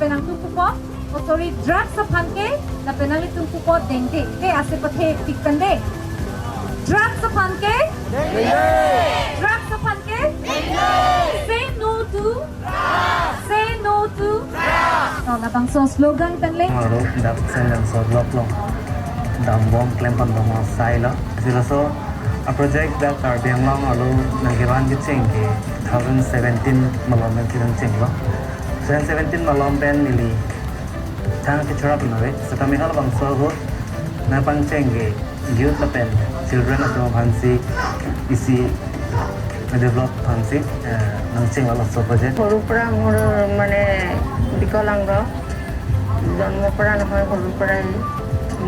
penang tumpuko oh sorry drugs sa panke la penang tumpuko dengde ke ase pathe tikande drugs sa panke drugs sa panke say no to say no to no na bang so slogan tanle Maru dak selen so blok long dam bom klem pan dom sai lo sila so a project that are being long alu nangkiran ki cheng ke 2017 malom ben kirang cheng lo 2017 malom ben mili thang ki chora bin ave so kami hal bang so ho na pang cheng ke youth pen children of Phansi isi develop Phansi nang cheng lo so project সৰুৰ পৰা মোৰ মানে বিকলাংগ জন্মৰ পৰা নহয় সৰুৰ পৰাই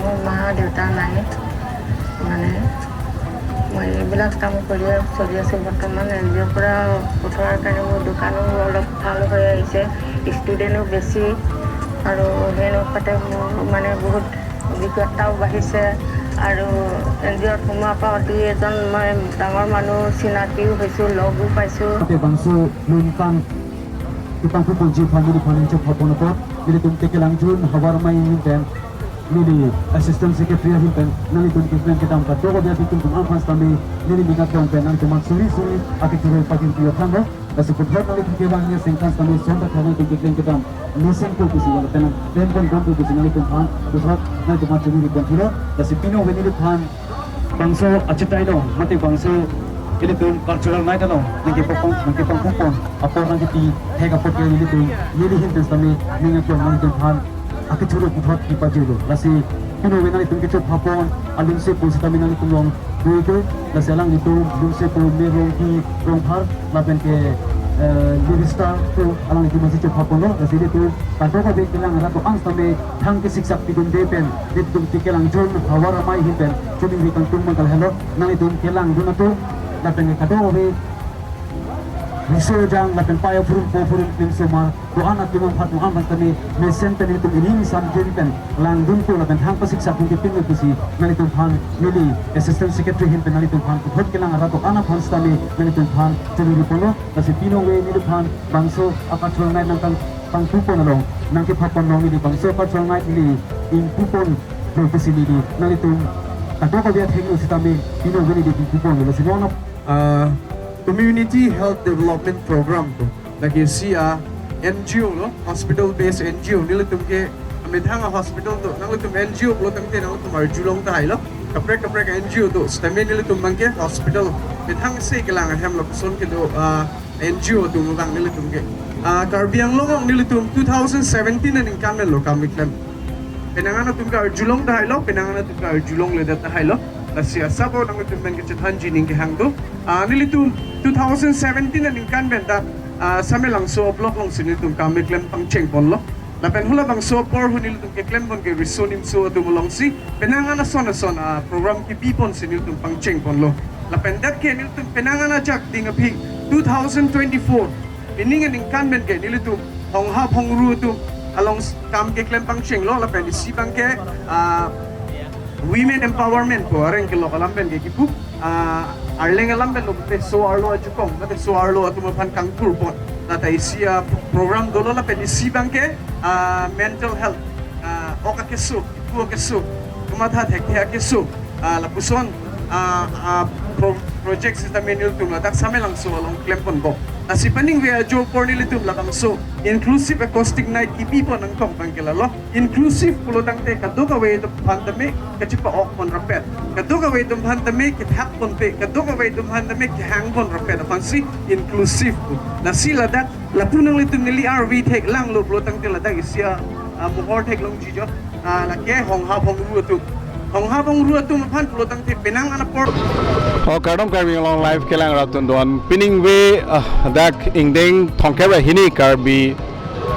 মোৰ মা দেউতা নাই মানে মই এইবিলাক কাম কৰি চলি আছোঁ বৰ্তমান এনজিঅ'ৰ পৰা পঠোৱাৰ কাৰণে মোৰ দোকানো অলপ ভাল হৈ আহিছে ষ্টুডেণ্টো বেছি আৰু সেই অনুপাতে মোৰ মানে বহুত অভিজ্ঞতাও বাঢ়িছে আৰু এনজিঅ'ত সোমোৱাৰ পৰা দুই এজন মই ডাঙৰ মানুহ চিনাকিও হৈছোঁ লগো পাইছোঁ Tupang pupul ji family financial support jadi tum teke langjun hawar mai hinten nili assistant secretary hinten nali tum kismen kita angkat dogo dia tum tum ampas tami nili mingat dong pen nali tum suri akit turu pakin tio tangga dasi puthat nali tum kewangnya singkas tami sonda khawan tum kismen kita missing ko kisi wala tenan den kon tum kisi nali tum phan puthat nali tum suri kon tiro dasi pino venili phan bangso achitai dong mati bangso ini tuh cultural night alo nangke popong apa nangke ti hega potnya ini tuh ini hintes kami mengaku nangke phan aku curu puthat di pajulu lasi pino wenali tuh kecot popong alun se pun kami nangke tulong dulu lasi alang itu alun se pun merong di romphar lapen ke Lirista tu alang itu masih cepat pun loh. Jadi itu pada kali kelang ada tu angst kami hang kesiksak tidur depen, depen kelang jun hawar ramai hinten. Cumi ikan tum mangkal hello, nang itu kelang jun tu lapen kado kami riso jang lapen paya furum tim semua. Tu anak tu mampat tu amat kami mesenten itu ini misal hinten lang jun tu lapen hang kesiksak hinten pintu tu si nang itu han mili assistant secretary hinten nang itu han tu kelang ada tu anak hans kami nang itu han cumi pun loh. Kasi pino we ni depan bangso apa ngai nang pang pupon along nang ke papon nong ni bangso apa ngai ni in pupon profesi ni nang itu kado ko dia thenglu sitami pino we ni di pupon lo sinono community health development program to lagi sia NGO lo hospital based NGO nila tumke amethanga hospital to nang tum NGO lo tangte nang tum arjulong tai lo kaprek NGO to stamen nila tum mangke hospital methang se kelang hem lo son ke do NGO to mang nila tumke karbiang lo nila tum 2017 ning kamel lo kamiklam penangana tum ka arjulong tai lo penangana tum ka arjulong le dat tai lo Asia sabo nang tum men ke chathanji ning ke hang do nila tum 2017 ning kamel da samelang so block long sinitum kamiklam pang cheng pon lo lapen hula bang so por hunil tum ke klem bon ke risonim so tu molong si penangana son program ki pipon sinil tum pang cheng pon lo lapen dat ke nil tum penangana jak ding a pi 2024 ining ning kanmen ke nil tum hong ha hong ru tu along kam ke klem pang cheng lo lapen si bang ke women empowerment ko areng ke lo kalamben ke kipu arleng alamben lo te so arlo ajukong te so arlo atu phan kang tur pon nata isia program dolo la pen isi bangke mental health oka kesu ipu kesu kumatha thekthia kesu la puson project system menil tum la dak samelang so along klempon bo asipaning we jo pornil tum la bang so inclusive acoustic night ki people nang kong bangkela lo inclusive pulotang te kaduka we to pandemic kachipa ok pon rapet kaduka we to pandemic ki thak pon pe kaduka we to pandemic ki hang pon rapet fancy inclusive na sila dat la punang litum nili RV take lang lo pulotang te la dak isia mohor take long jijo la ke hong ha hong ru tu hong ha hong ru tu phan pulotang te penang ana por Kadang kami long live kelang ratun doan pining we dak ingdeng thongkera hini karbi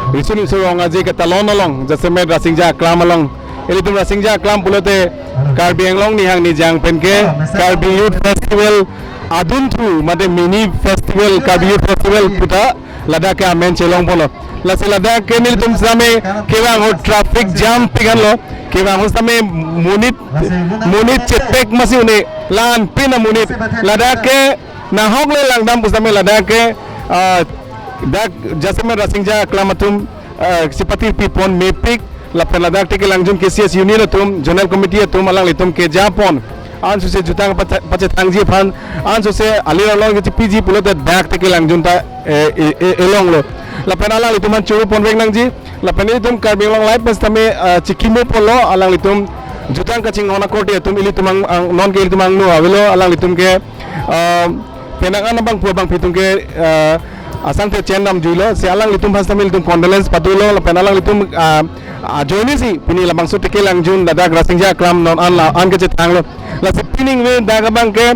risun surong aje ke talon along jasme rasingja klam along eli tum rasingja klam pulote karbi englong ni hang ni jang penke karbi youth festival adun thu mate mini festival karbi youth festival puta ladakh ke amen chelong polo lase ladakh ke nil tum same kewang ho traffic jam pigan lo kewang ho same munit chetek masune lan pina munit ladakh ke nahok le langdam pusame ladakh ke dak jasme rasingja klamatum sipati pipon mepik lapen ladak teke langjun KCS union atum zonal committee atum alang litum ke japon an su se jutang pache thangji phan an su se ali along ke PG pulo the back teke langjun ta elong lo lapen alang litum an churu pon vek nangji lapen litum karbing long life pas tame chikimu polo alang litum jutang kaching ona kote atum ili tumang non ke ili tumang no avelo alang litum ke penangan bang pu bang pitung ke asang te chen nam juilo se alang litum pas tamil litum condolence patulo la penalang litum joini si pini la bang su teke langjun dadak rasingja klam non an ke chetanglo la se pining we daga bang ke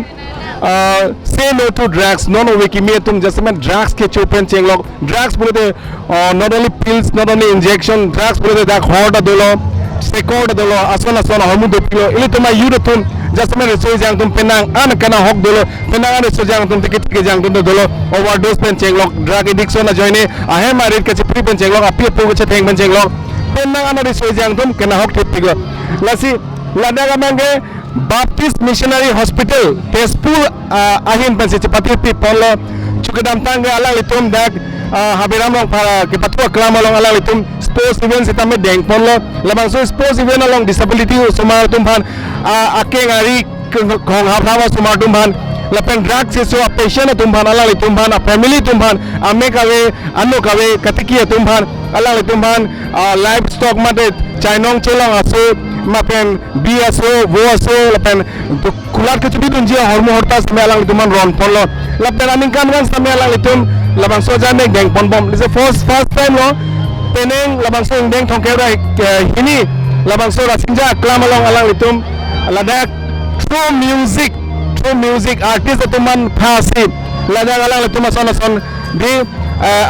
say no to drugs no wiki me tum jasmen drugs ke chupen chenglok drugs pure not only pills not only injection drugs pure dak horda dolo sekord dolo asona homu do pilo ili tuma yudatum jasmen resoi jang tum penang an kana hok dolo penang an resoi jang tum tike jang tum dolo overdose pen chenglok drug addiction na joine ahe marit ke chipri pen chenglok api pu ke theng pen chenglok penang an resoi jang tum kana hok tigo lasi ladaga mange Baptist Missionary Hospital Tezpur ahin pen chipati pi polo chukadam tang ala litum dak habiram long para ke patwa klam along ala litum sports event sitame deng polo labang so sports event along disability sumar tum phan ake ngari khong hawa sumar tum phan lapen drug se so patient tum phan ala litum phan family tum phan ame kawe anu kawe katiki tum phan ala litum phan livestock mate chainong chelong aso mapen BSO VOSO lapen kulat ke chubi tunji hormo hortas me alang litum ron polo lapen aning kan same alang litum labang so jane geng pon bom this is first time lo peneng labang so deng thongkera hini labang so rasinja klam along alang litum ladak true music artist tuman phasi ladak alang litum son di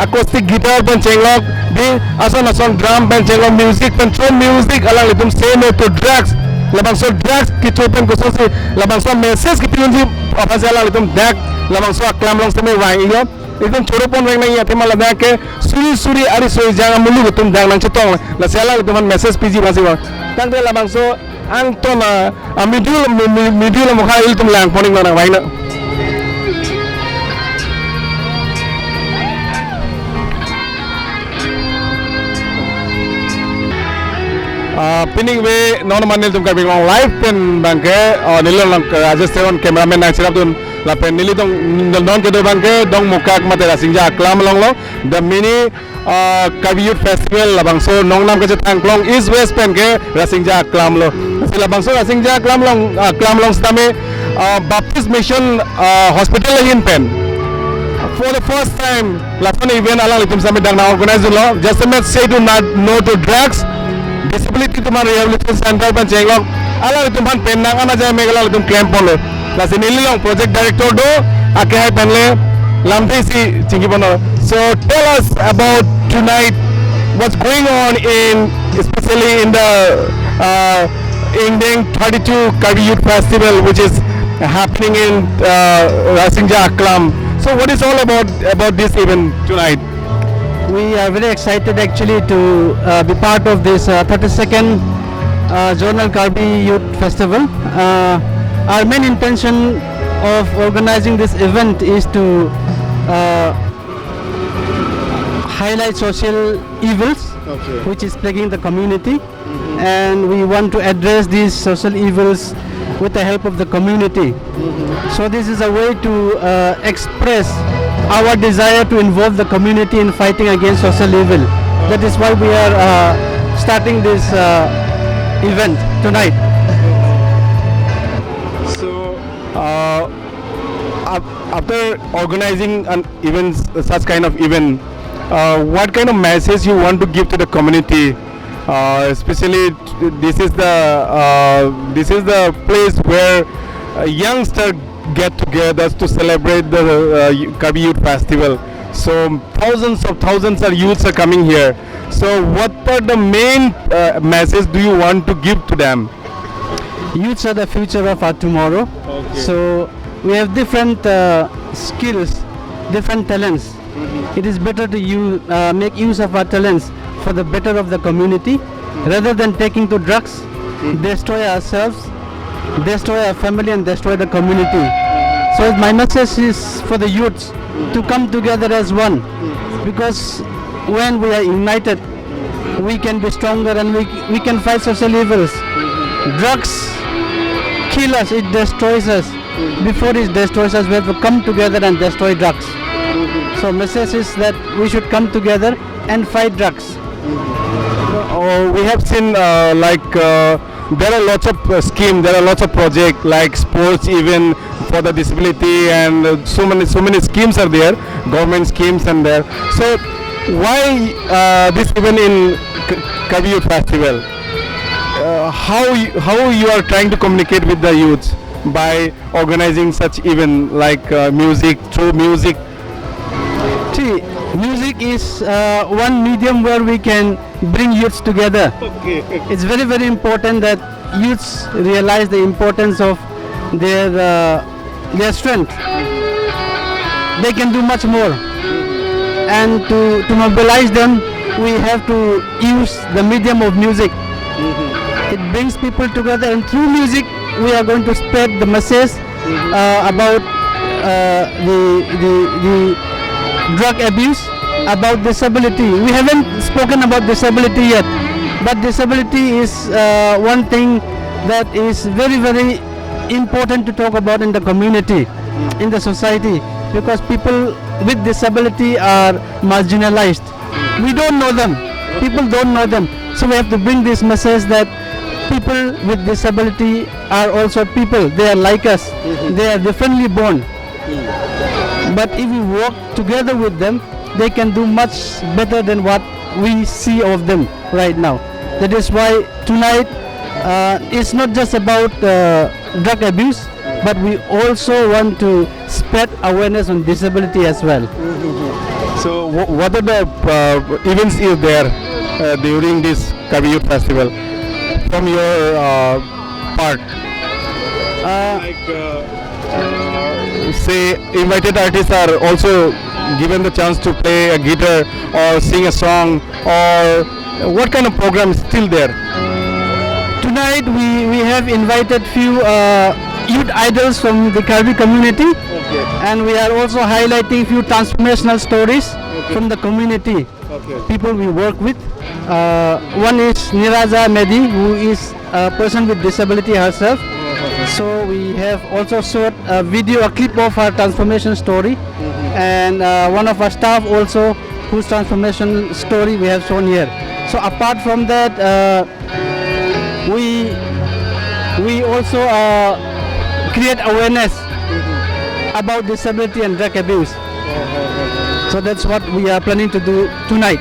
acoustic guitar pen chenglok di ason drum pen chenglok music pen true music alang litum say no to drugs labang so drugs ki chopen ko so labang so message ki pinji apa alang litum dak labang so klam long same wai yo एकदम छोरो पन रंग नहीं आते माला देख के सुरी अरे सोई जागा मुलु तुम जाग नंग चतों ला सेला तुम मैसेज पीजी बासी बा तंग दे लाबंग सो आंग तो ना मिडिल मुखा इल तुम लांग पोनिंग ना भाई ना पिनिंग वे नॉन मानिल तुम कर बिंग लाइव पेन बैंके और नीलो lung Rajasthan cameraman night syrup तुम lapen nili dong non ke do bangke dong mukak mate rasingja klam long lo the mini Kabiyut festival labang so nong nam ke chetang klong east west pen ke rasingja klam lo labang so rasingja klam long stame Baptist Mission Hospital hin pen for the first time lapon event alang litum same dang na organize lo just met say to not no to drugs disability tumar rehabilitation center pen chenglok alang litum pan pen nang ana jay megala litum camp lo lasi nililong project director do akai panle lamte si chingi bono so tell us about tonight what's going on in especially in the Indian 32 Kabiyut festival which is happening in Rasingja Aklam so what is all about this event tonight we are very excited actually to be part of this 32nd Zonal Kabiyut festival our main intention of organizing this event is to highlight social evils which is plaguing the community and we want to address these social evils with the help of the community so this is a way to express our desire to involve the community in fighting against social evil that is why we are starting this event tonight. After organizing an event, such kind of event, what kind of message you want to give to the community? Especially, this is the place where youngsters get together to celebrate the Kabiyut festival. So thousands of youths are coming here. So what are the main message do you want to give to them? Youths are the future of our tomorrow. So we have different skills, different talents. It is better to make use of our talents for the better of the community rather than taking to drugs, destroy ourselves, destroy our family and destroy the community. So my message is for the youths to come together as one because when we are united we can be stronger and we can fight social evils. Drugs kill us, it destroys us. Before it destroys us, we have to come together and destroy drugs. So message is that we should come together and fight drugs. We have seen there are lots of schemes, there are lots of projects like sports even for the disability, and so many schemes are there, government schemes and there. So why this even in Kavi Festival? How you are trying to communicate with the youth by organizing such event like music, through music? See, music is one medium where we can bring youths together. It's very, very important that youths realize the importance of their strength. They can do much more, and to mobilize them, we have to use the medium of music. It brings people together, and through music, we are going to spread the message about the drug abuse, about disability. We haven't spoken about disability yet, but disability is one thing that is very, very important to talk about in the community, in the society, because people with disability are marginalized. We don't know them, people don't know them, so we have to bring this message that people with disability are also people. They are like us, they are differently born. But if we work together with them, they can do much better than what we see of them right now. That is why tonight it's not just about drug abuse, but we also want to spread awareness on disability as well. So what are the events is there during this Kavi Youth Festival from your part? Say invited artists are also given the chance to play a guitar or sing a song, or what kind of program is still there? Tonight we have invited few youth idols from the Karbi community, and we are also highlighting few transformational stories from the community. People we work with. One is Niraja Medi, who is a person with disability herself. So we have also shot a video, a clip of her transformation story, and one of our staff also whose transformation story we have shown here. So apart from that, we also create awareness about disability and drug abuse. So that's what we are planning to do tonight.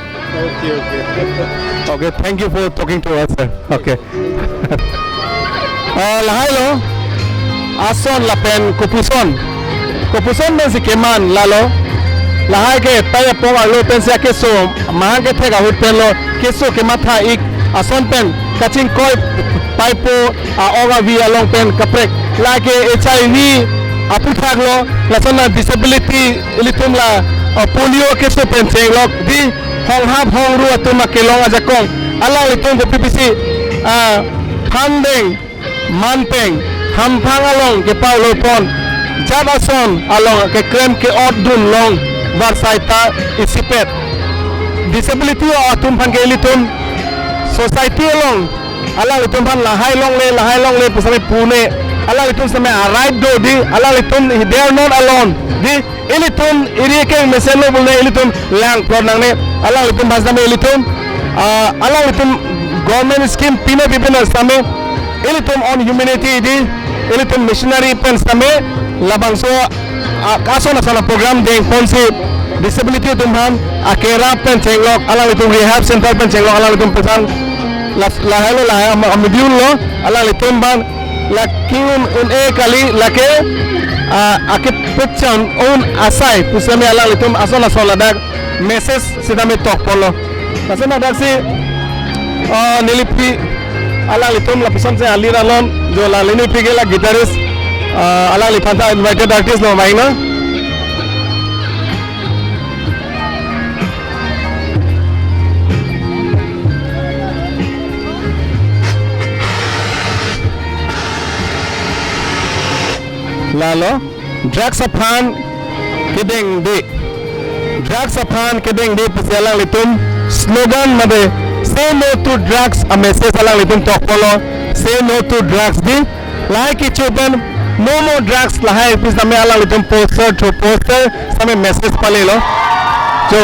Okay, thank you for talking to us, sir. Okay. Lahalo, ason lapen kupuson men si keman lalo, lahai ke taya pong alo pen siya keso, mahang ke tega hut pen lo, keso ke matha ik, ason pen, kaching koi paipo, oga vi along pen kaprek, lake HIV, aputhag lo, lason na disability, ilitum la polio keso pen seng lo, di hong hap hong ru atun makelong ajakong, ala ilitum ke PPC, pandeng, Manpeng, Hampang along ke Paulo Pon, Jadason along ke Krem ke Ordun long, Varsaita Isipet. Disability o atum pan ke litum, society along, ala litum pan lahai long le pusame Pune, ala litum same arrive do di, ala litum they are not alone. Di ilitum iri ke meselo bulne ilitum lang prodang ne, ala litum basame ilitum, ala litum government scheme pina pipina same. Ilitum on humanity di, ilitum missionary pen same, labang so kaso na sana program deng ponsi disability tumhan, akera pen cenglok, ala litum rehab center pen cenglok, ala litum pesan, lahelo lah amidun lo, ala litum ban, lakin un kali lake, akit pecan un asai, pusame ala litum asal asal ladak, message sidame tok polo, asal ladak si nilipi. Ala litum lapisan se Ali Ralon, jo lalini pigela guitarist, ala lipanta invited artist no maina. Lalo, drugs upon kidding di, drugs upon kidding di, pusela litum slogan made. say no to drugs a message alang litum talk polo say no to drugs di like it open no more drugs lahai pis name alang litum poster same message pale lo so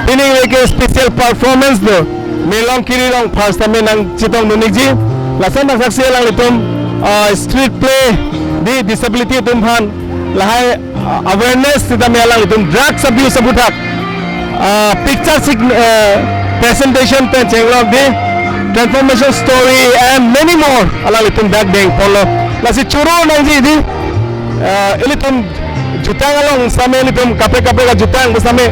pining ke special performance do melong kiri long first time nang chitong nunik ji lasan nak saksi alang litum street play di disability tum han lahai awareness sida me alang litum drugs abuse abutak picture presentation pen chenglok di transformation story and many more alang litum dak deng polo lasi churo nang ji di elitum jutang along same elitum kapre ka jutang besame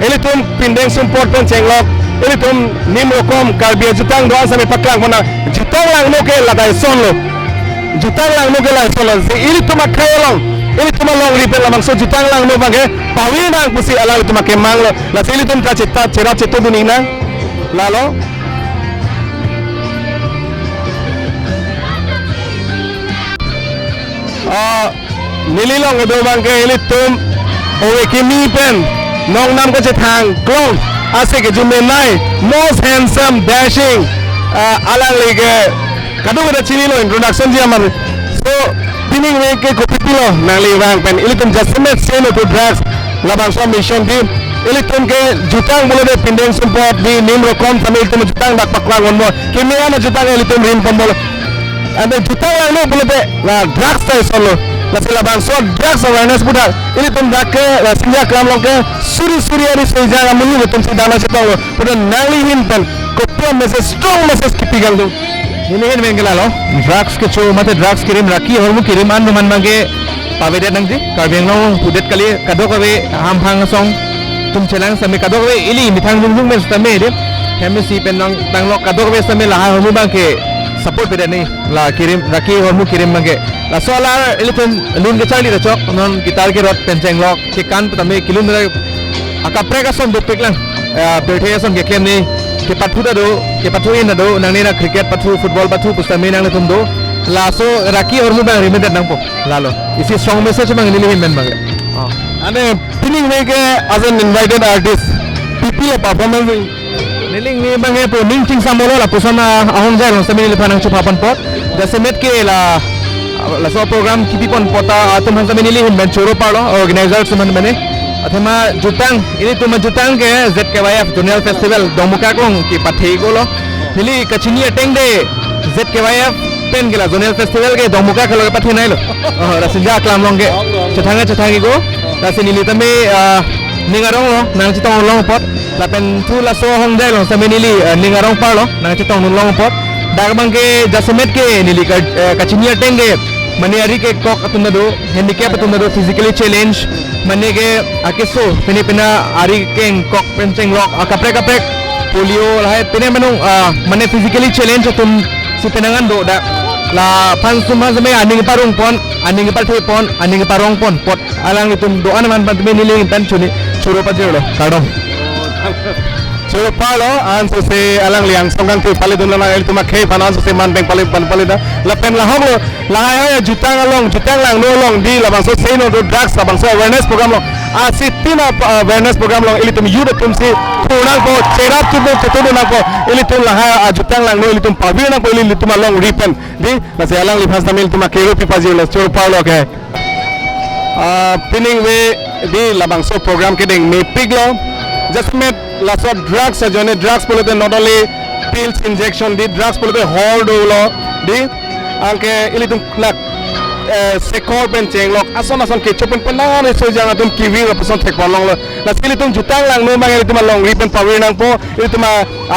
elitum pindeng support pen chenglok elitum nimrokom karbia jutang doan same paklang mana jutang lang no ke lagai sonlo jutang lang no ke lagai sonlo elitum akhayalong elitum long ripel lamang so jutang lang no bangke pawin nang pusi alang elitum akemang lo la elitum ka cita cera cetu dunina lalo nililong do bangke elitum owe kimi pen nong nam ko cetang klong ase ke jumenai most handsome dashing alang lige kadu ada chini lo introduction ji amar so pining we ke kopipilo nali bang pen elitum jasmet say no to drugs labang so mission di elitum ke jutang bolo de pindeng support di nimro kom samil tum jutang bak paklang onmo kimi ana jutang elitum rim pembolo and then jutang lang no bolo de la drugs tay solo la sila bang so drugs awareness budak elitum dak ke la sinja kram long ke suri ari soja amuni betum sidana setong budak nali hin pen kopia message strong message kipigal do ini kan bengkel lo drugs ke cho mate drugs kirim raki hormu kirim an man mangke pavede nang ji karbeng lo pudet kali kadok we ham phang song tum chelang same kadok we ili mithang jung mes tame de kemi si pen nang tang lo kadok we same la hormu bangke support pede nei la kirim raki hormu kirim mangke la sola elitum lun ke chali de chok non gitar ke rot penceng lo ke kan tame kilun de akapre ka son dupek lang bethe son ke kem nei ke pathu da do ke pathu in do nang ne na cricket pathu football pathu pustame nang le tum do la so raki hormu bang remember nang po la lo isi strong message bang ni him ben bang ane pinning we ke as an invited artist people performance niling ni bang e po ning ching samolo la pusana ahong jai lo sami le phanang chupapan pot dasemet ke la so program kipipon pota atum han sami ni him ben choro palo organizer suman bane athema jutang ini tuma jutang ke ZKYF Junior Festival domuka kong ki pathei golo nili kachini ateng de ZKYF pen gela Junior Festival ke domuka khalo ke pathei nai lo rasinja klam long ke chathangi go rasini li tame ningarong lo nang chitong long pot la pen thu la so hong dai lo sami nili ningarong par lo nang chitong long pot dar bang ke jasemet ke nili kachini ateng de maniari ke kok atunda do handicap atunda do physically challenge mane ke akeso pena ari keng kok penceng lok kapre polio lah pene menung mane physically challenge atum si penangan do da la pan suma same aning parung pon aning par the pon aning parong pon pot alang itum do an man pan niling tan chuni churo pa jero kadong churo palo anso se alang liang songkan tu pale dun la el tuma khei fanan so se man beng pale da la pen la hong la ya jutang lang no long di la bang so say no to drugs la bang so awareness program lo asitina awareness program lo elitum yuda tum si thunang ko cherap tu na ko elitum la ha jutang lang no elitum pavir na ko elitum long ripen di la se alang li phas tamil tuma kero pi pazir la churo palo ke pinning we di la bang so program ke deng me piglo just met la so drugs ajone drugs polite not only pills injection di drugs polite hold lo di angke ilitum nak sekor pen chenglok ason ke chopen penang ne sojang atum kiwi la person tek long lo la ilitum jutang lang no mang ilitum long ripen pawir nang po ilitum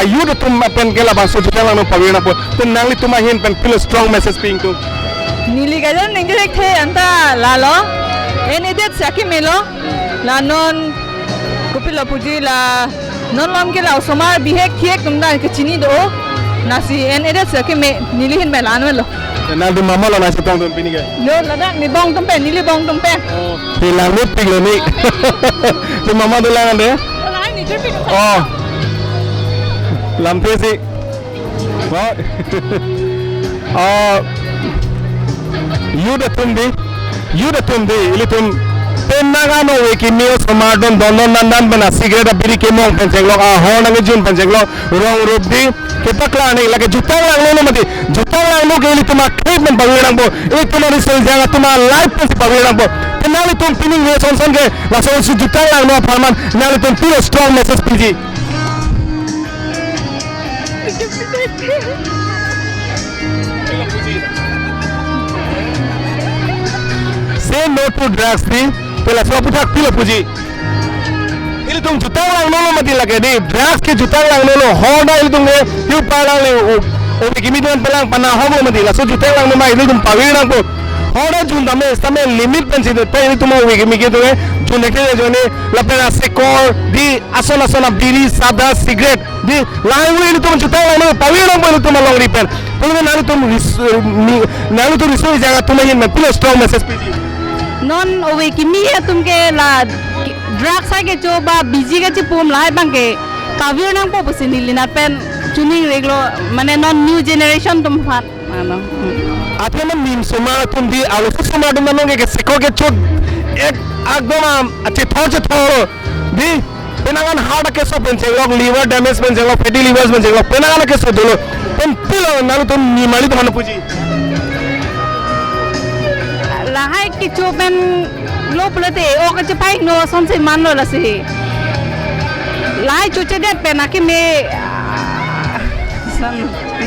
ayu tum pen ke la bang so jutang lang no pawir nang po ten nang litum hin pen feel strong message ping tu nili gajan ningrek the anta lalo enedet saki melo la non kupila puji la non lom ke la somar bihek khiek tumda ke chini do nasi enedet saki me nili hin melan melo na du mama lo na setong dun pini ke no lada ni bong tumpen nili bong tumpen pilang ni piglo ni tu mama du lang ande lai ni jerpi oh lampe si what you the tumdi ilitum Penaga no wikimio somadon donon nandan bena cigarette biri kemong penjenglok ahon nang jun penjenglok rong rubdi ketakla ni lagi jutang lang no mati jutang lang no geli tuma klip men pagirang bo itu no risol janga tuma live pensi pagirang bo kenali tum pining we son son ke laso su jutang lang no farman nali tum pilo strong message piji say no to drugs ni pela so putak pilo puji ili tum jutang lang no mati lagi ni drugs ke jutang lang no honda ili tum yu palang ni o bikimi don pelang pana homo mati la so jutang lang no mai ili tum pawirang po honda jun tame limit pensi de pe ili tum o bikimi ke to jun ekle jone la pena sekor di asona biri sada cigarette di lain ili tum jutang lang no pawirang po ili tum long ripen pulun nalu tum riso jaga tum hin me pilo strong message piji non owe kimi tumke la drugs age choba busy ge chipum lai bangke kavir nang po posini lina pen chuni reglo mane non new generation tum fat ano आपने मन नीम सोमा तुम दी आलोचना सोमा तुम नोंगे के सिको के चोट एक एकदम अच्छे थो दी पेनागन हार्ट के सो पेंचेंगलो लिवर डैमेज पेंचेंगलो फैटी लिवर्स पेंचेंगलो पेनागन के सो दोलो पेन पिलो नालो तुम निमाली तो मन पूजी lahai ki choben lo plate o ka chapai no son se man lo la se lahai chuche de pena ki me san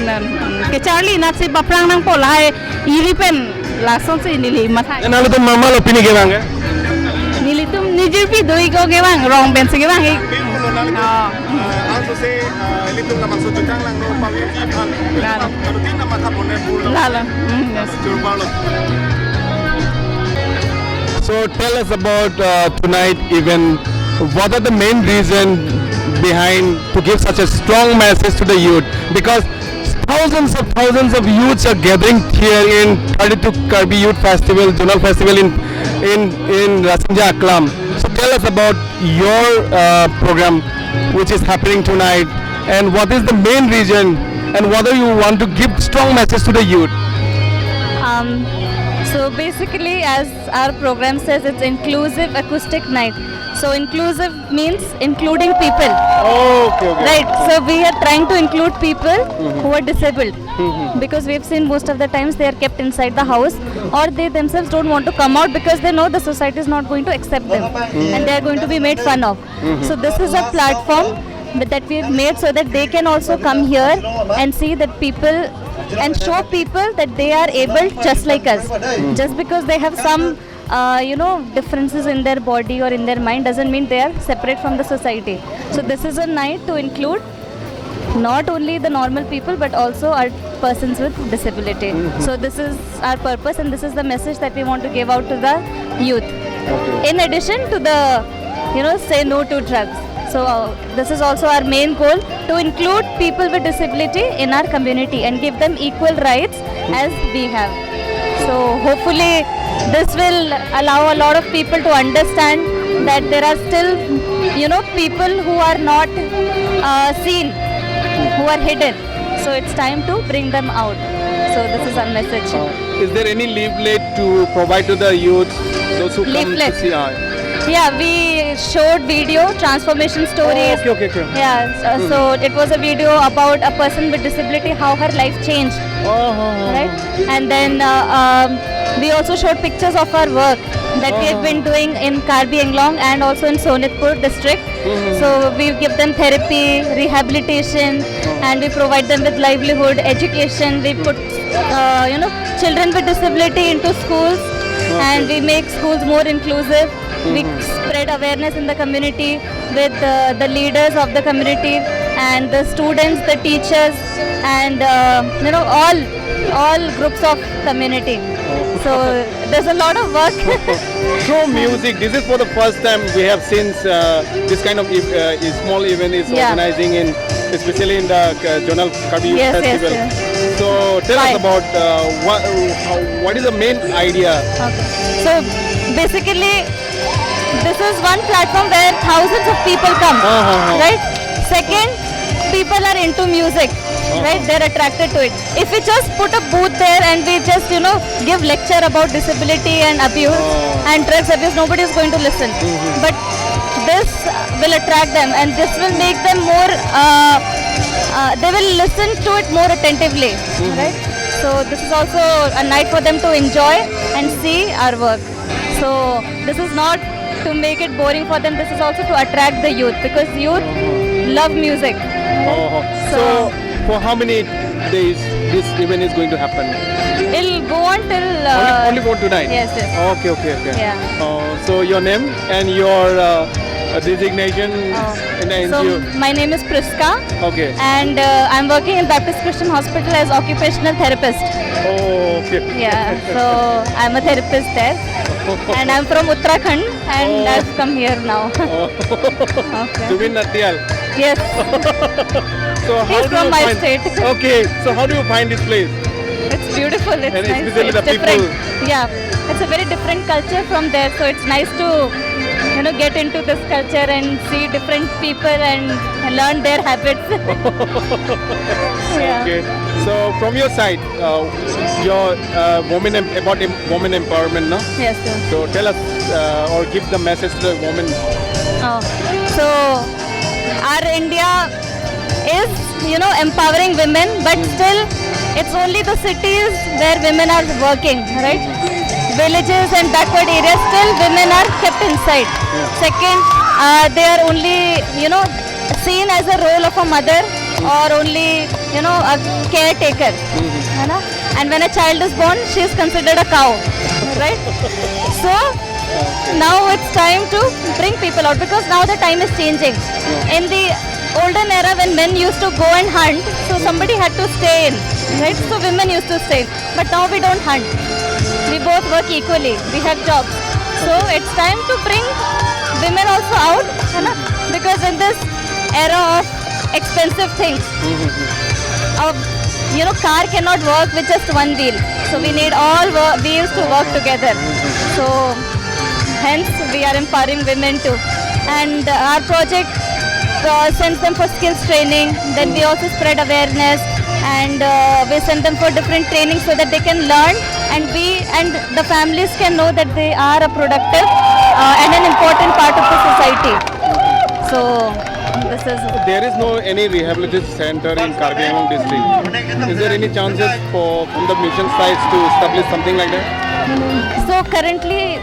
nan ke charlie na se baprang nang po lahai iri pen la son se nili mathai नालो तुम मामा लो पिनी के वांगे nili tum nijir pi doi ko ge bang rong ben se ge bang also say litum na maksud jutang lang no pawir ki phan kalau tin na mata boner pul la yes Jurmalo. So tell us about tonight event. What are the main reason behind to give such a strong message to the youth? Because thousands of youths are gathering here in 32 Karbi Youth Festival, Zonal Festival in Rasinja Aklam. So tell us about your program which is happening tonight and what is the main reason and whether you want to give strong message to the youth. So basically, as our program says, it's inclusive acoustic night. So inclusive means including people. Okay. Right. So we are trying to include people who are disabled because we've seen most of the times they are kept inside the house or they themselves don't want to come out because they know the society is not going to accept them and they are going to be made fun of. So this is a platform that we've made so that they can also come here and see that people and show people that they are able just like us. Just because they have some differences in their body or in their mind doesn't mean they are separate from the society. So this is a night to include not only the normal people but also our persons with disability. So this is our purpose and this is the message that we want to give out to the youth. In addition to the say no to drugs. So this is also our main goal, to include people with disability in our community and give them equal rights as we have. So hopefully this will allow a lot of people to understand that there are still people who are not seen, who are hidden. So it's time to bring them out. So this is our message. Is there any leaflet to provide to the youth, those who come to see? Yeah, we showed video, transformation stories. Okay. Yeah, so it was a video about a person with disability, how her life changed. Right? And then we also showed pictures of our work that we have been doing in Karbi Anglong and also in Sonitpur district. So we give them therapy, rehabilitation, and we provide them with livelihood, education. We put children with disability into schools and we make schools more inclusive. We spread awareness in the community with the leaders of the community and the students, the teachers, and all groups of community. So there's a lot of work. So music, this is for the first time we have seen this kind of small event is organizing in, especially in the Zonal Karbi Youth Festival. Yes. So tell us about what is the main idea? Okay. So basically, this is one platform where thousands of people come, right? Second, people are into music. right? They're attracted to it. If we just put a booth there and we just, give lecture about disability and abuse and drugs abuse, nobody is going to listen. But this will attract them, and this will make them more, they will listen to it more attentively, right? So this is also a night for them to enjoy and see our work. So this is not to make it boring for them, this is also to attract the youth, because youth love music. So for how many days this event is going to happen? It'll go on till... only for tonight? Yes. Okay. Yeah. So your name and your designation in the NGO? So my name is Priska. Okay. And I'm working in Baptist Christian Hospital as occupational therapist. Oh, okay. Yeah, so I'm a therapist there. And I'm from Uttarakhand, and I've come here now. Okay. Zubin Natyal. Yes. So how He's do from you my find? state. Okay. So how do you find this place? It's beautiful, it's And nice, especially it's the different. people. Yeah, it's a very different culture from there, so it's nice to, get into this culture and see different people and learn their habits. Yeah. Okay. So from your side, your women about women empowerment, no? Yes, sir. So tell us or give the message to the women. So our India is, empowering women, but still it's only the cities where women are working, right? Villages and backward areas, still women are kept inside. Second, they are only, seen as a role of a mother or only, a caretaker. And when a child is born, she is considered a cow, right? So now it's time to bring people out, because now the time is changing. In the olden era, when men used to go and hunt, so somebody had to stay in, right? So women used to stay. But now we don't hunt. We both work equally. We have jobs. So it's time to bring women also out, because in this era of expensive things, car cannot work with just one wheel. So we need all wheels to work together. So hence we are empowering women too. And our project sends them for skills training. Then we also spread awareness, and we send them for different training so that they can learn, and we and the families can know that they are a productive and an important part of the society. So this is... There is no any rehabilitation center in Karbi Anglong district. Is there any chances from the mission sides to establish something like that? So currently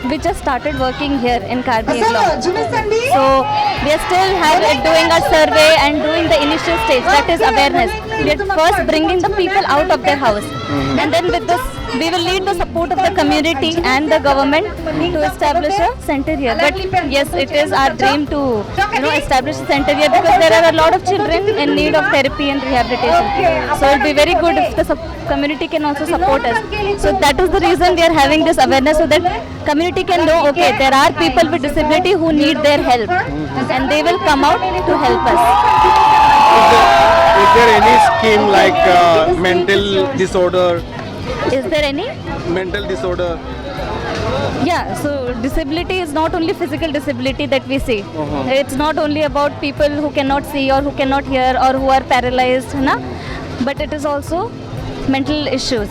we just started working here in Karbi Anglong. So we are still doing our survey and doing the initial stage, that is awareness. We are first bringing the people out of their house, and then with this we will need the support of the community and the government to establish a center here. But yes, it is our dream to establish a center here, because there are a lot of children in need of therapy and rehabilitation. So it will be very good if the community can also support us. So that is the reason we are having this awareness, so that community can know, okay, there are people with disability who need their help, and they will come out to help us. Is there any scheme like mental disorder? Is there any? Mental disorder. Yeah, so disability is not only physical disability that we see. It's not only about people who cannot see or who cannot hear or who are paralyzed, but it is also mental issues.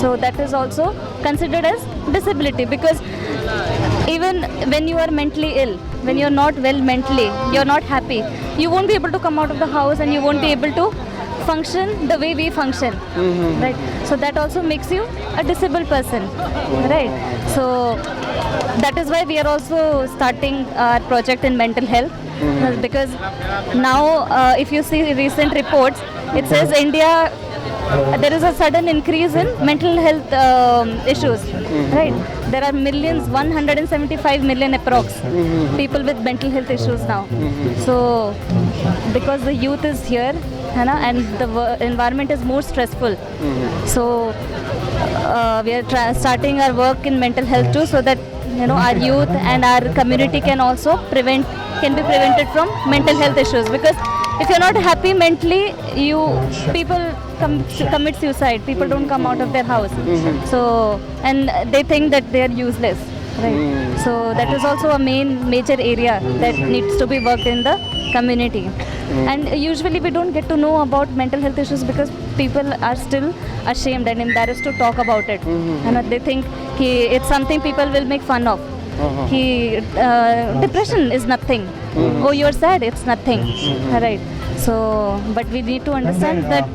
So that is also considered as disability, because even when you are mentally ill, when you're not well mentally, you're not happy, you won't be able to come out of the house and you won't be able to function the way we function, right? So that also makes you a disabled person, right? So that is why we are also starting our project in mental health, because now if you see recent reports, it says India, there is a sudden increase in mental health issues, right? There are millions, 175 million approx people with mental health issues now. So because the youth is here, and the environment is more stressful, so we are starting our work in mental health too, so that our youth and our community can also be prevented from mental health issues. Because if you're not happy mentally, people commit suicide. People don't come out of their house. So, and they think that they are useless. right? So that is also a major area that needs to be worked in the community. And usually we don't get to know about mental health issues because people are still ashamed and embarrassed to talk about it. And they think it's something people will make fun of. Depression is nothing. Oh, you're sad, it's nothing. Right. So, but we need to understand that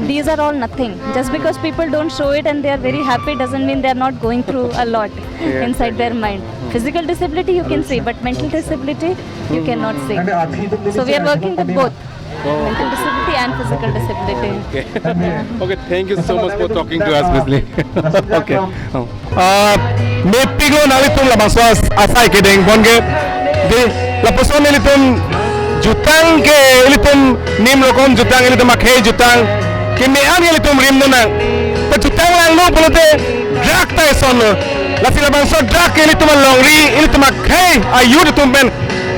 these are all nothing. Just because people don't show it and they are very happy doesn't mean they are not going through a lot inside their mind. Physical disability you can see, but mental disability you cannot see. So we are working with both. Mental disability and physical disability. Okay, thank you so much for talking to us, Bisli. Okay. May pigo nalitum labang swas asai kedeng bonge de la person nilitum jutang ke ilitum nim lokom jutang ilitum akhe jutang ke me an ilitum rim nang pa jutang lang no polote drag ta son la sila bang so drag ke ilitum longri ilitum akhe ayu ilitum ben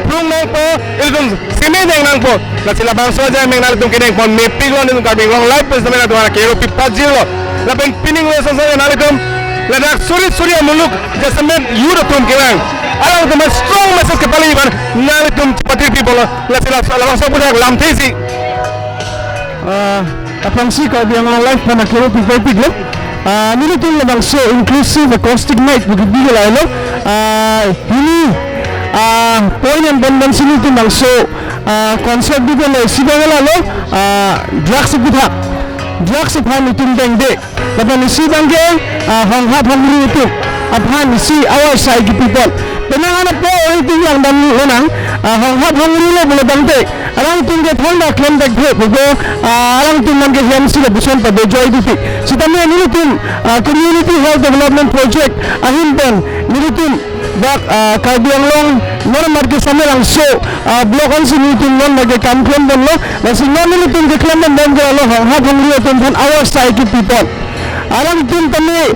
prung nang po ilitum sime deng nang po la sila bang so ja meng nalitum kedeng pon me pigo nilitum ka bing long life pes na tuara kero pipajilo la beng pining le so nalitum Ladak suri muluk jasmen yuratum kirang. Alang tu strong message ke paling kan nalitum pati people la sila langsung punya lam tesi. Apang si kau yang live mana kira people piglo. Nili tu labang so inclusive acoustic night begitu lah lo. Ini poin yang bandang sini tu bang so konsep juga le sidang lah lo. Drugs itu drugs upon itu dengde. Lepas nisi bangke, hangat hangri itu, upon nisi awal side people. Penang anak po itu yang dan lenang, hangat hangri le boleh bangke. Orang tu dia thanda claim back dia, begitu. Orang tu mangke HMC le bukan pada joy itu. Sitamnya ni tu community health development project, ahin pen, ni tu bak kajian long, normal ke sama langsung blokan sini tu non bagi kampion dan lo, dan semua ni tu ke claim dan lo hangat hangri itu pun awal side people. Alam tim kami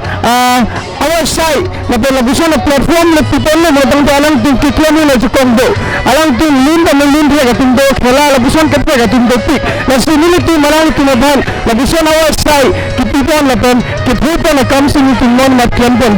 awal saya lepas labusan platform le people le datang tu alam tim kita ni le cukup do alam tim lin dia katim do kela labusan kita katim do pik dan sini tu malang tu labusan awal saya kita pun lepas kita pun nak kami sini tu non mat kampen